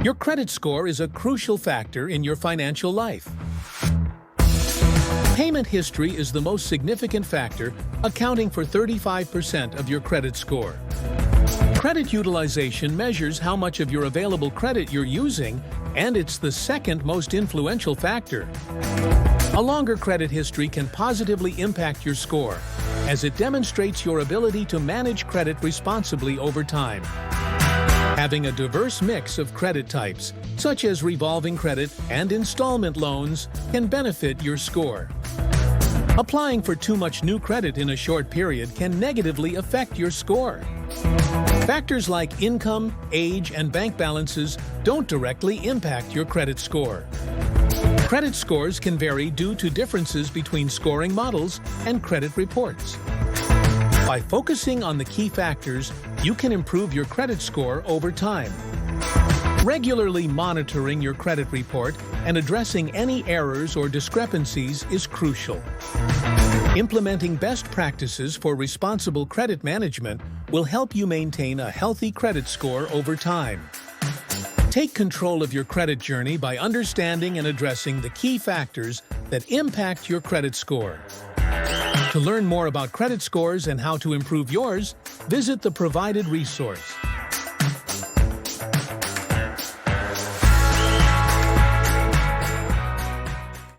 Your credit score is a crucial factor in your financial life. Payment history is the most significant factor, accounting for 35% of your credit score. Credit utilization measures how much of your available credit you're using, and it's the second most influential factor. A longer credit history can positively impact your score, as it demonstrates your ability to manage credit responsibly over time. Having a diverse mix of credit types, such as revolving credit and installment loans, can benefit your score. Applying for too much new credit in a short period can negatively affect your score. Factors like income, age, and bank balances don't directly impact your credit score. Credit scores can vary due to differences between scoring models and credit reports. By focusing on the key factors, you can improve your credit score over time. Regularly monitoring your credit report and addressing any errors or discrepancies is crucial. Implementing best practices for responsible credit management will help you maintain a healthy credit score over time. Take control of your credit journey by understanding and addressing the key factors that impact your credit score. To learn more about credit scores and how to improve yours, visit the provided resource.